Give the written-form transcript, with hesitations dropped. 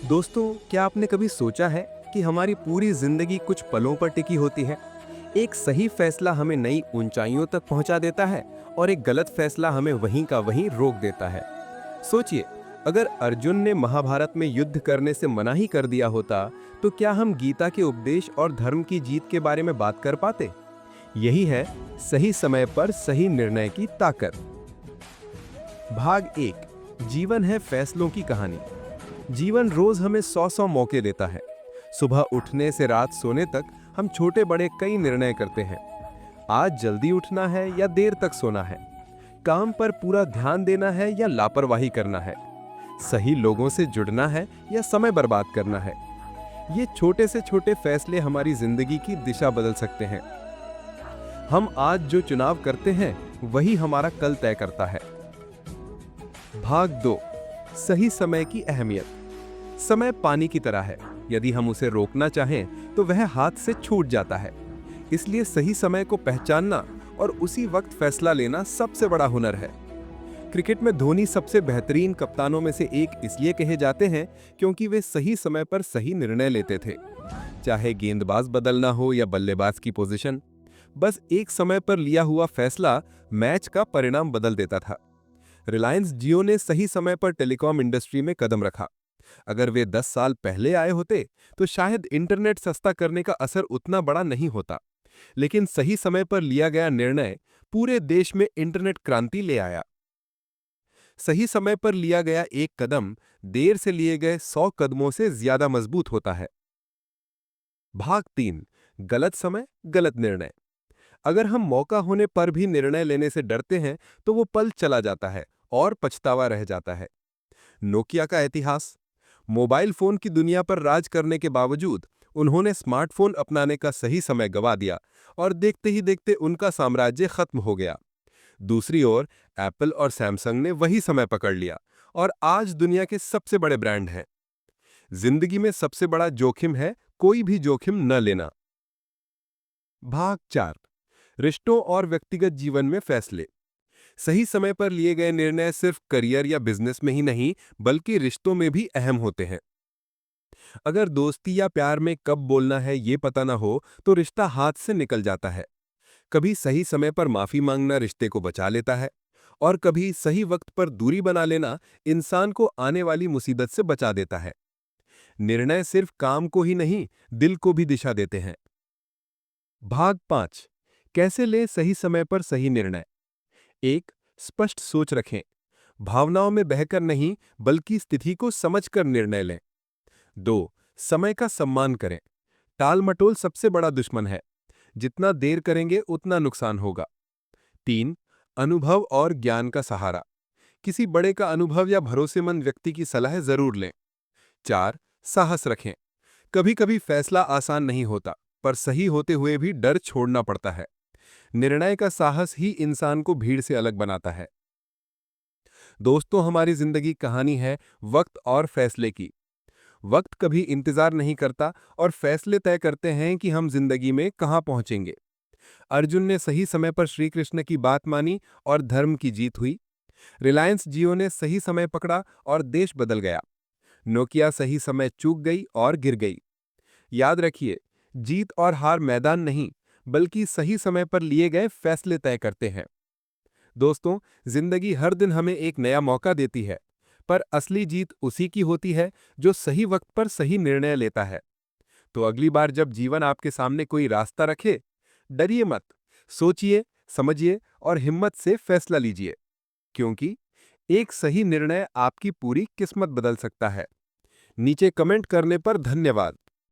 दोस्तों, क्या आपने कभी सोचा है कि हमारी पूरी जिंदगी कुछ पलों पर टिकी होती है। एक सही फैसला हमें नई ऊंचाइयों तक पहुंचा देता है और एक गलत फैसला हमें वहीं का वहीं रोक देता है। सोचिए, अगर अर्जुन ने महाभारत में युद्ध करने से मना ही कर दिया होता, तो क्या हम गीता के उपदेश और धर्म की जीत के बारे में बात कर पाते। यही है सही समय पर सही निर्णय की ताकत। भाग एक, जीवन है फैसलों की कहानी। जीवन रोज हमें सौ सौ मौके देता है। सुबह उठने से रात सोने तक हम छोटे बड़े कई निर्णय करते हैं। आज जल्दी उठना है या देर तक सोना है, काम पर पूरा ध्यान देना है या लापरवाही करना है, सही लोगों से जुड़ना है या समय बर्बाद करना है। ये छोटे से छोटे फैसले हमारी जिंदगी की दिशा बदल सकते हैं। हम आज जो चुनाव करते हैं वही हमारा कल तय करता है। भाग दो, सही समय की अहमियत। समय पानी की तरह है, यदि हम उसे रोकना चाहें तो वह हाथ से छूट जाता है। इसलिए सही समय को पहचानना और उसी वक्त फैसला लेना सबसे बड़ा हुनर है। क्रिकेट में धोनी सबसे बेहतरीन कप्तानों में से एक इसलिए कहे जाते हैं क्योंकि वे सही समय पर सही निर्णय लेते थे। चाहे गेंदबाज बदलना हो या बल्लेबाज की पोजीशन, बस एक समय पर लिया हुआ फैसला मैच का परिणाम बदल देता था। रिलायंस जियो ने सही समय पर टेलीकॉम इंडस्ट्री में कदम रखा। अगर वे 10 साल पहले आए होते तो शायद इंटरनेट सस्ता करने का असर उतना बड़ा नहीं होता। लेकिन सही समय पर लिया गया निर्णय पूरे देश में इंटरनेट क्रांति ले आया। सही समय पर लिया गया एक कदम देर से लिए गए 100 कदमों से ज्यादा मजबूत होता है। भाग तीन, गलत समय गलत निर्णय। अगर हम मौका होने पर भी निर्णय लेने से डरते हैं तो वो पल चला जाता है और पछतावा रह जाता है। नोकिया का इतिहास। मोबाइल फोन की दुनिया पर राज करने के बावजूद उन्होंने स्मार्टफोन अपनाने का सही समय गवा दिया और देखते ही देखते उनका साम्राज्य खत्म हो गया। दूसरी ओर एप्पल और सैमसंग ने वही समय पकड़ लिया और आज दुनिया के सबसे बड़े ब्रांड हैं। जिंदगी में सबसे बड़ा जोखिम है कोई भी जोखिम न लेना। भाग चार, रिश्तों और व्यक्तिगत जीवन में फैसले। सही समय पर लिए गए निर्णय सिर्फ करियर या बिजनेस में ही नहीं बल्कि रिश्तों में भी अहम होते हैं। अगर दोस्ती या प्यार में कब बोलना है ये पता ना हो तो रिश्ता हाथ से निकल जाता है। कभी सही समय पर माफी मांगना रिश्ते को बचा लेता है और कभी सही वक्त पर दूरी बना लेना इंसान को आने वाली मुसीबत से बचा देता है। निर्णय सिर्फ काम को ही नहीं दिल को भी दिशा देते हैं। भाग पांच, कैसे लें सही समय पर सही निर्णय। एक, स्पष्ट सोच रखें। भावनाओं में बहकर नहीं बल्कि स्थिति को समझकर निर्णय लें। दो, समय का सम्मान करें। टाल मटोल सबसे बड़ा दुश्मन है, जितना देर करेंगे उतना नुकसान होगा। तीन, अनुभव और ज्ञान का सहारा। किसी बड़े का अनुभव या भरोसेमंद व्यक्ति की सलाह जरूर लें। चार, साहस रखें। कभी कभी फैसला आसान नहीं होता, पर सही होते हुए भी डर छोड़ना पड़ता है। निर्णय का साहस ही इंसान को भीड़ से अलग बनाता है। दोस्तों, हमारी जिंदगी कहानी है वक्त और फैसले की। वक्त कभी इंतजार नहीं करता और फैसले तय करते हैं कि हम जिंदगी में कहां पहुंचेंगे। अर्जुन ने सही समय पर श्री कृष्ण की बात मानी और धर्म की जीत हुई। रिलायंस जियो ने सही समय पकड़ा और देश बदल गया। नोकिया सही समय चूक गई और गिर गई। याद रखिए, जीत और हार मैदान नहीं बल्कि सही समय पर लिए गए फैसले तय करते हैं। दोस्तों, जिंदगी हर दिन हमें एक नया मौका देती है, पर असली जीत उसी की होती है जो सही वक्त पर सही निर्णय लेता है। तो अगली बार जब जीवन आपके सामने कोई रास्ता रखे, डरिए मत, सोचिए, समझिए और हिम्मत से फैसला लीजिए, क्योंकि एक सही निर्णय आपकी पूरी किस्मत बदल सकता है। नीचे कमेंट करने पर धन्यवाद।